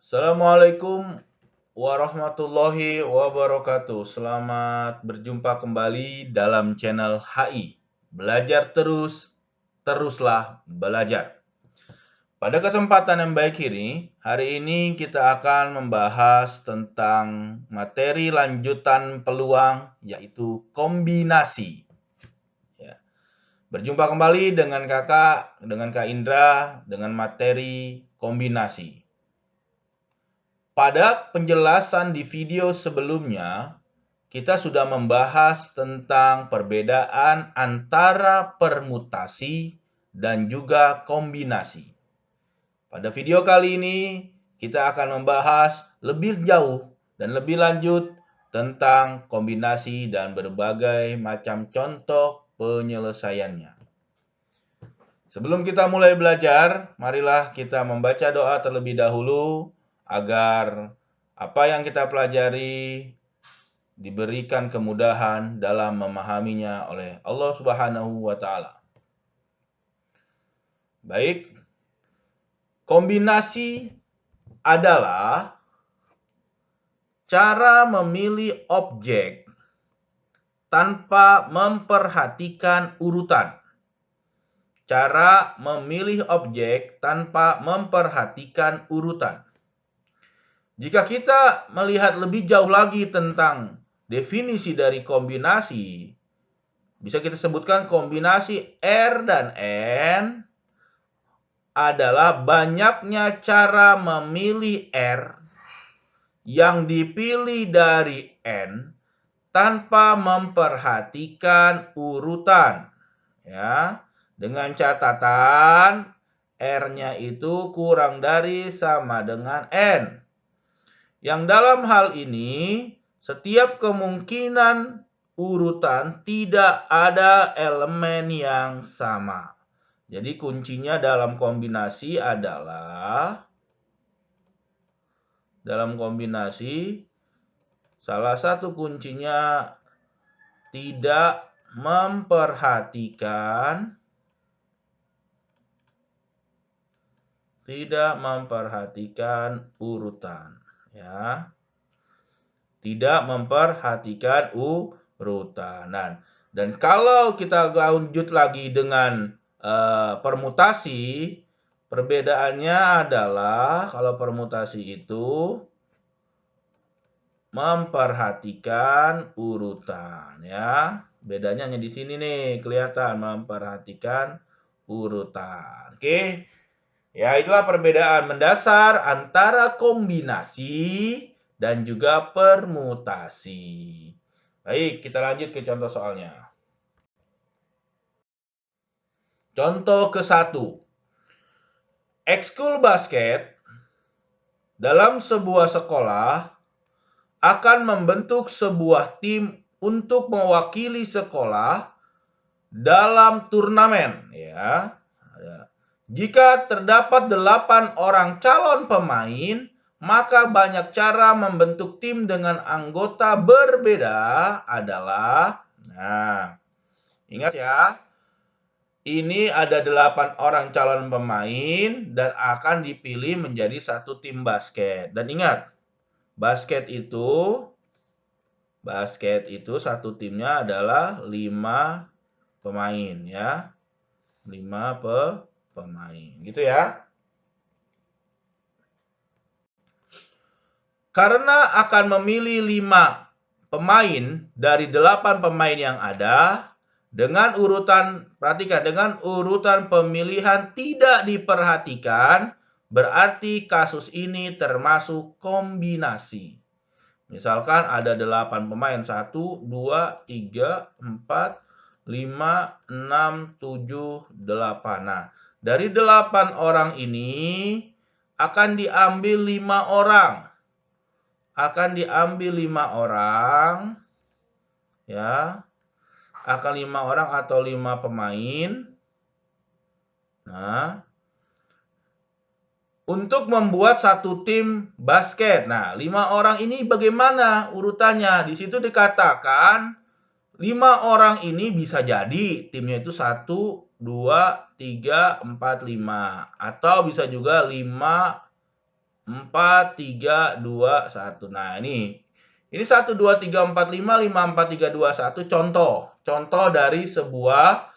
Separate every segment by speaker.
Speaker 1: Assalamualaikum warahmatullahi wabarakatuh. Selamat berjumpa kembali dalam channel HI. Belajar terus, teruslah belajar. Pada kesempatan yang baik ini, hari ini kita akan membahas tentang materi lanjutan peluang, yaitu kombinasi. Ya. Berjumpa kembali dengan Kak Indra, dengan materi kombinasi. Pada penjelasan di video sebelumnya, kita sudah membahas tentang perbedaan antara permutasi dan juga kombinasi. Pada video kali ini, kita akan membahas lebih jauh dan lebih lanjut tentang kombinasi dan berbagai macam contoh penyelesaiannya. Sebelum kita mulai belajar, marilah kita membaca doa terlebih dahulu agar apa yang kita pelajari diberikan kemudahan dalam memahaminya oleh Allah Subhanahu wa taala. Baik, kombinasi adalah cara memilih objek tanpa memperhatikan urutan. Cara memilih objek tanpa memperhatikan urutan. Jika kita melihat lebih jauh lagi tentang definisi dari kombinasi, bisa kita sebutkan kombinasi R dan N adalah banyaknya cara memilih R yang dipilih dari N tanpa memperhatikan urutan. Ya, dengan catatan R-nya itu kurang dari sama dengan N. Yang dalam hal ini, setiap kemungkinan urutan tidak ada elemen yang sama. Jadi kuncinya dalam kombinasi adalah salah satu kuncinya tidak memperhatikan urutan, ya. Tidak memperhatikan urutan. Dan kalau kita lanjut lagi dengan permutasi, perbedaannya adalah kalau permutasi itu memperhatikan urutan, ya. Bedanya hanya di sini nih, kelihatan memperhatikan urutan. Oke. Ya, itulah perbedaan mendasar antara kombinasi dan juga permutasi. Baik, kita lanjut ke contoh soalnya. Contoh ke-1. Ekskul basket dalam sebuah sekolah akan membentuk sebuah tim untuk mewakili sekolah dalam turnamen, ya. Jika terdapat 8 orang calon pemain, maka banyak cara membentuk tim dengan anggota berbeda adalah, ingat ya, ini ada 8 orang calon pemain dan akan dipilih menjadi satu tim basket. Dan ingat, basket itu satu timnya adalah 5 pemain, ya. 5 pemain, gitu ya. Karena akan memilih 5 pemain dari 8 pemain yang ada, dengan urutan pemilihan tidak diperhatikan, berarti kasus ini termasuk kombinasi. Misalkan ada 8 pemain, 1, 2, 3, 4, 5, 6, 7, 8. Nah, dari 8 orang ini akan diambil 5 orang. Ya. Akan 5 orang atau 5 pemain. Nah, untuk membuat satu tim basket. Nah, 5 orang ini bagaimana urutannya? Di situ dikatakan 5 orang ini bisa jadi timnya itu 1, 2, 3, 4, 5. Atau bisa juga 5 4, 3, 2, 1. Nah, ini 1, 2, 3, 4, 5, 5, 4, 3, 2, 1. Contoh dari sebuah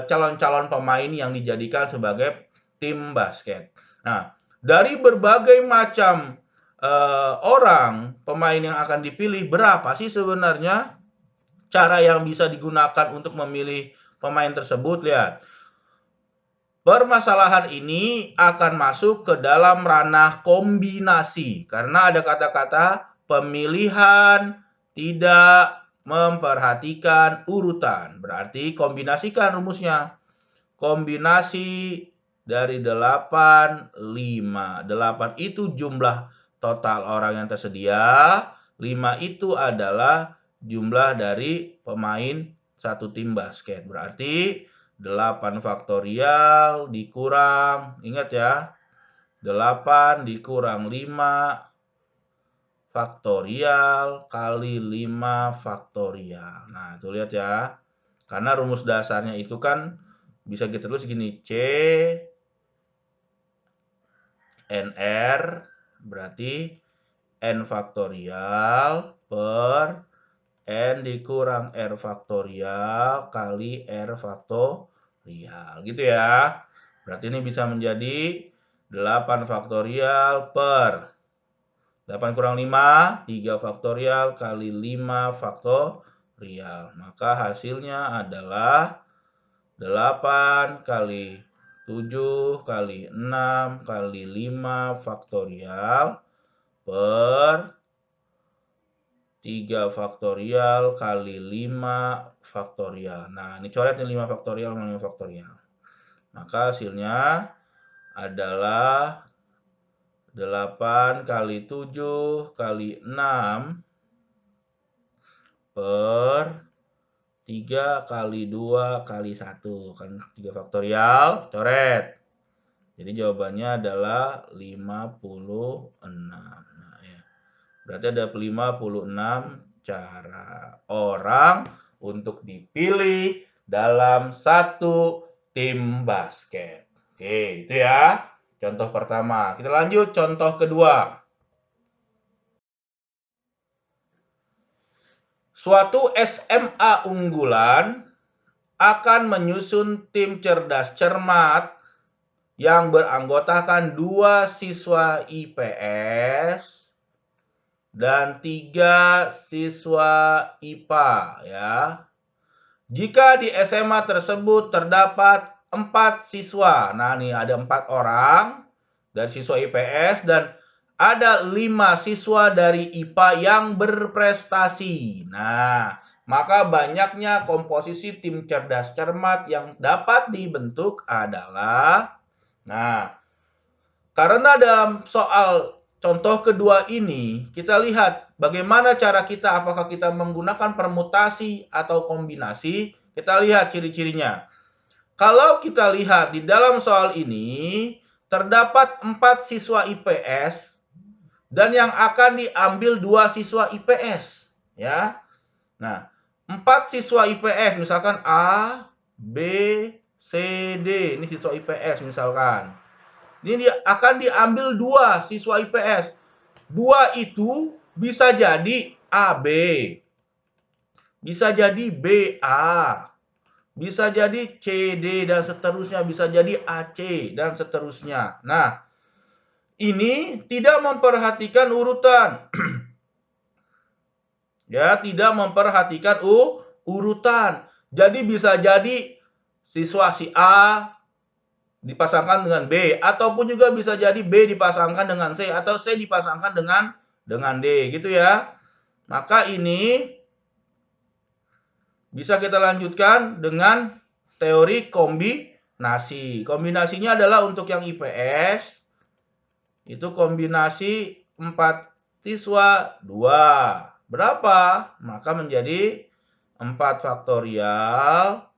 Speaker 1: calon-calon pemain yang dijadikan sebagai tim basket. Nah, dari berbagai macam orang pemain yang akan dipilih, berapa sih sebenarnya cara yang bisa digunakan untuk memilih pemain tersebut? Lihat. Permasalahan ini akan masuk ke dalam ranah kombinasi karena ada kata-kata pemilihan tidak memperhatikan urutan. Berarti kombinasikan rumusnya. Kombinasi dari 8, 5. 8 itu jumlah total orang yang tersedia. 5 itu adalah jumlah dari pemain satu tim basket. Berarti 8 faktorial dikurang, ingat ya, 8 dikurang 5 faktorial kali 5 faktorial. Nah, itu lihat ya. Karena rumus dasarnya itu kan bisa kita tulis gini, C NR berarti N faktorial per N dikurang R faktorial kali R faktorial. Gitu ya. Berarti ini bisa menjadi 8 faktorial per 8 kurang 5, 3 faktorial kali 5 faktorial. Maka hasilnya adalah 8 kali 7 kali 6 kali 5 faktorial per 3 faktorial kali 5 faktorial. Nah, ini coret nih 5 faktorial sama 5 faktorial. Maka hasilnya adalah 8 kali 7 kali 6 per 3 kali 2 kali 1. Kan 3 faktorial, coret. Jadi jawabannya adalah 56. Nah, ya. Berarti ada 56 cara orang untuk dipilih dalam satu tim basket. Oke, itu ya. Contoh pertama. Kita lanjut contoh kedua. Suatu SMA unggulan akan menyusun tim cerdas cermat yang beranggotakan 2 siswa IPS dan 3 siswa IPA ya. Jika di SMA tersebut terdapat 4 siswa. Nah, nih ada 4 orang dari siswa IPS dan ada 5 siswa dari IPA yang berprestasi. Nah, maka banyaknya komposisi tim cerdas cermat yang dapat dibentuk adalah, nah, karena dalam soal contoh kedua ini, kita lihat bagaimana cara kita, apakah kita menggunakan permutasi atau kombinasi. Kita lihat ciri-cirinya. Kalau kita lihat di dalam soal ini, terdapat 4 siswa IPS dan yang akan diambil 2 siswa IPS. Ya. Nah, 4 siswa IPS, misalkan A, B, C, D. Ini siswa IPS misalkan. Ini akan diambil 2 siswa IPS. 2 itu bisa jadi AB, bisa jadi BA, bisa jadi CD dan seterusnya, bisa jadi AC dan seterusnya. Nah, ini tidak memperhatikan urutan. Ya, tidak memperhatikan urutan. Jadi bisa jadi siswa si A dipasangkan dengan B, ataupun juga bisa jadi B dipasangkan dengan C, atau C dipasangkan dengan D, gitu ya. Maka ini bisa kita lanjutkan dengan teori kombinasi. Kombinasinya adalah untuk yang IPS, itu kombinasi 4 siswa 2. Berapa? Maka menjadi 4 faktorial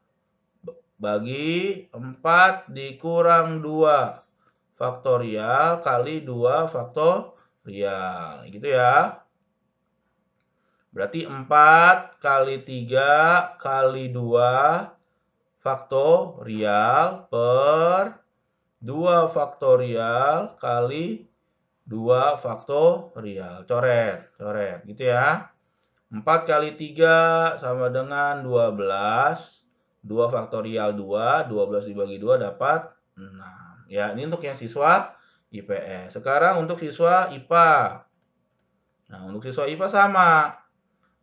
Speaker 1: bagi 4 dikurang 2 faktorial kali 2 faktorial. Gitu ya. Berarti 4 kali 3 kali 2 faktorial per 2 faktorial kali 2 faktorial. Coret, coret. Gitu ya. 4 kali 3 sama dengan 12. 2 faktorial 2. 12 dibagi 2 dapat 6. Ya, ini untuk yang siswa IPS. Sekarang untuk siswa IPA. Nah, untuk siswa IPA sama.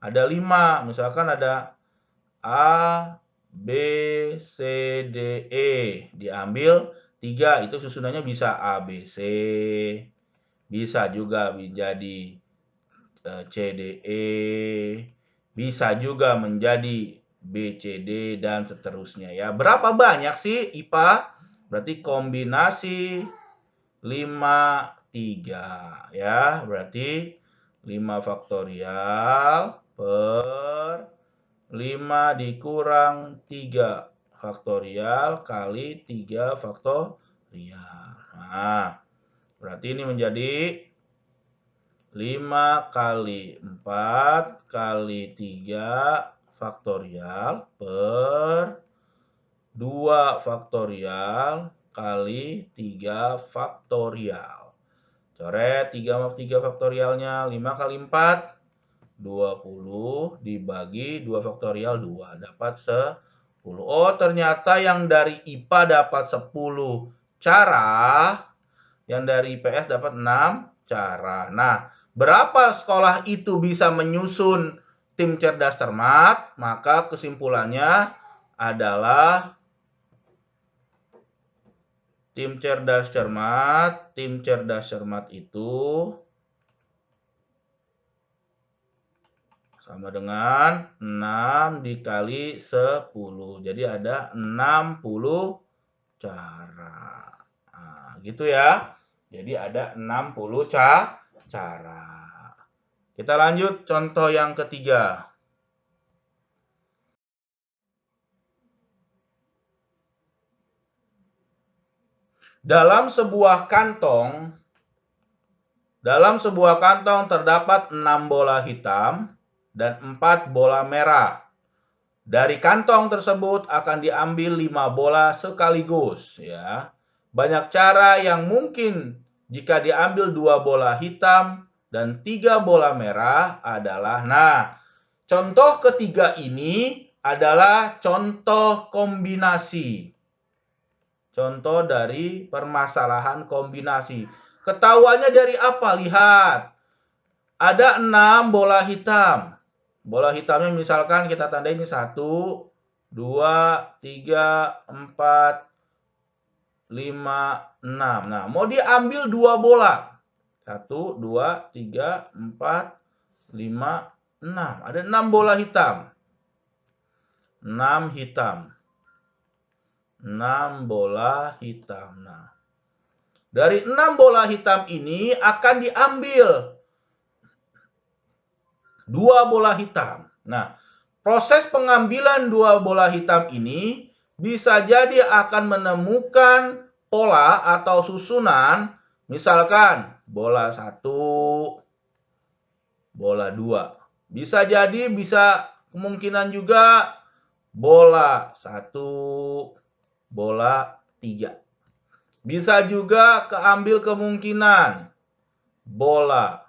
Speaker 1: Ada 5. Misalkan ada A, B, C, D, E. Diambil 3. Itu susunannya bisa A, B, C. Bisa juga menjadi C, D, E. Bisa juga menjadi B, C, D, dan seterusnya ya. Berapa banyak sih IPA? Berarti kombinasi 5, 3 ya. Berarti 5 faktorial per 5 dikurang 3 faktorial kali 3 faktorial. Nah, berarti ini menjadi 5 kali 4 kali 3 faktorial per 2 faktorial kali 3 faktorial. Coret 3 sama 3 faktorialnya. 5 kali 4, 20 dibagi 2 faktorial 2. Dapat 10. Oh, ternyata yang dari IPA dapat 10 cara. Yang dari IPS dapat 6 cara. Nah, berapa sekolah itu bisa menyusun tim cerdas cermat? Maka kesimpulannya adalah tim cerdas cermat itu sama dengan 6 dikali 10. Jadi ada 60 cara. Nah, gitu ya. Jadi ada 60 cara. Kita lanjut contoh yang ketiga. Dalam sebuah kantong terdapat 6 bola hitam dan 4 bola merah. Dari kantong tersebut akan diambil 5 bola sekaligus ya. Banyak cara yang mungkin jika diambil 2 bola hitam dan 3 bola merah adalah, nah, contoh ketiga ini adalah contoh kombinasi. Contoh dari permasalahan kombinasi. Ketahuannya dari apa? Lihat. Ada 6 bola hitam. Bola hitamnya misalkan kita tandai ini 1, 2, 3, 4, 5, 6. Nah, mau diambil 2 bola. 1, 2, 3, 4, 5, 6. Ada 6 bola hitam. 6 hitam. 6 bola hitam. Nah, dari 6 bola hitam ini akan diambil 2 bola hitam. Nah, proses pengambilan 2 bola hitam ini bisa jadi akan menemukan pola atau susunan, misalkan bola 1, bola 2. Bisa jadi kemungkinan juga bola 1, bola 3. Bisa juga keambil kemungkinan bola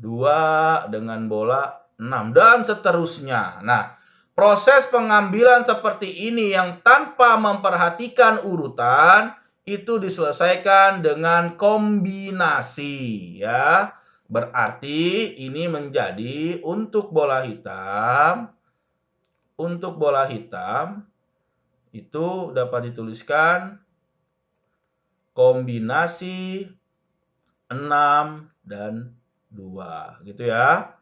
Speaker 1: 2 dengan bola 6 dan seterusnya. Nah, proses pengambilan seperti ini yang tanpa memperhatikan urutan itu diselesaikan dengan kombinasi ya. Berarti ini menjadi untuk bola hitam itu dapat dituliskan kombinasi 6 dan 2 gitu ya.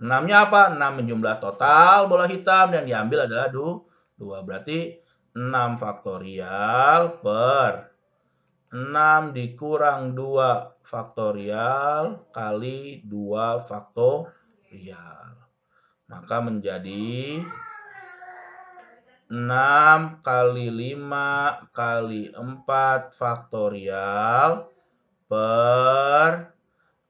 Speaker 1: 6-nya apa? 6 jumlah total bola hitam yang diambil adalah 2. Berarti 6 faktorial per 6 dikurang 2 faktorial kali 2 faktorial. Maka menjadi 6 kali 5 kali 4 faktorial per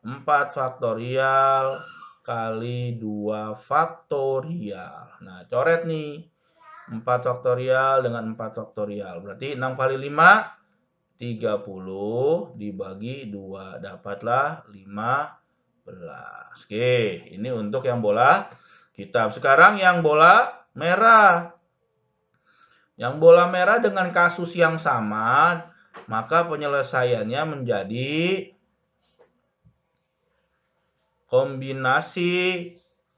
Speaker 1: 4 faktorial kali 2 faktorial. Nah, coret nih. 4 faktorial dengan 4 faktorial. Berarti 6 kali 5, 30 dibagi 2. Dapatlah 15. Oke, ini untuk yang bola hitam. Sekarang yang bola merah. Yang bola merah dengan kasus yang sama, maka penyelesaiannya menjadi kombinasi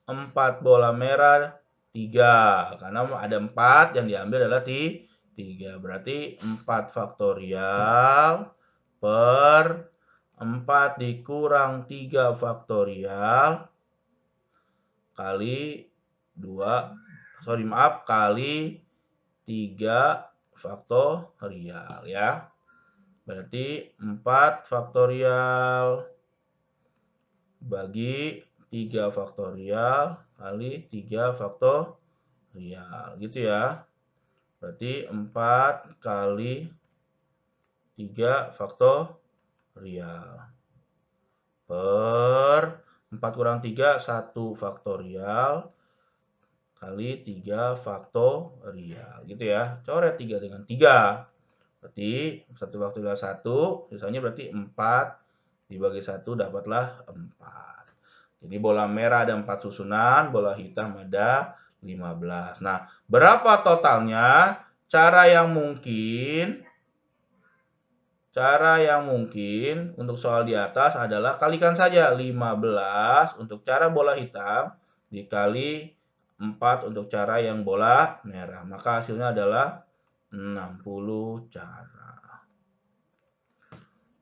Speaker 1: 4 bola merah 3. Karena ada 4 yang diambil adalah 3. Berarti 4 faktorial per 4 dikurang 3 faktorial kali 2, kali 3 faktorial ya. Berarti 4 faktorial bagi 3 faktorial kali 3 faktorial gitu ya. Berarti 4 kali 3 faktorial per 4 kurang 3 1 faktorial kali 3 faktorial gitu ya. Coret 3 dengan 3. Berarti 1 faktorial 1, sisanya berarti 4 dibagi 1 dapatlah 4. Jadi bola merah ada 4 susunan, bola hitam ada 15. Nah, berapa totalnya? Cara yang mungkin untuk soal di atas adalah kalikan saja 15 untuk cara bola hitam dikali 4 untuk cara yang bola merah. Maka hasilnya adalah 60 cara.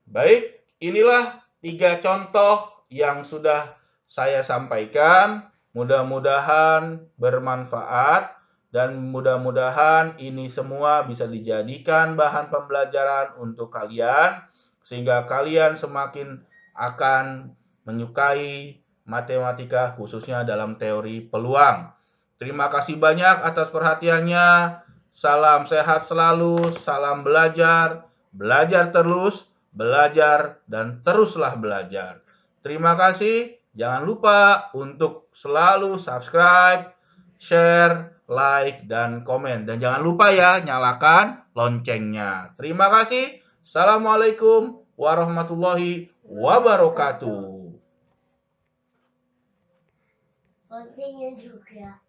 Speaker 1: Baik, inilah 3 contoh yang sudah saya sampaikan. Mudah-mudahan bermanfaat dan mudah-mudahan ini semua bisa dijadikan bahan pembelajaran untuk kalian sehingga kalian semakin akan menyukai matematika khususnya dalam teori peluang. Terima kasih banyak atas perhatiannya. Salam sehat selalu, salam belajar, belajar terus, belajar dan teruslah belajar. Terima kasih. Jangan lupa untuk selalu subscribe, share, like, dan komen. Dan jangan lupa ya, nyalakan loncengnya. Terima kasih. Assalamualaikum warahmatullahi wabarakatuh.
Speaker 2: Loncengnya juga.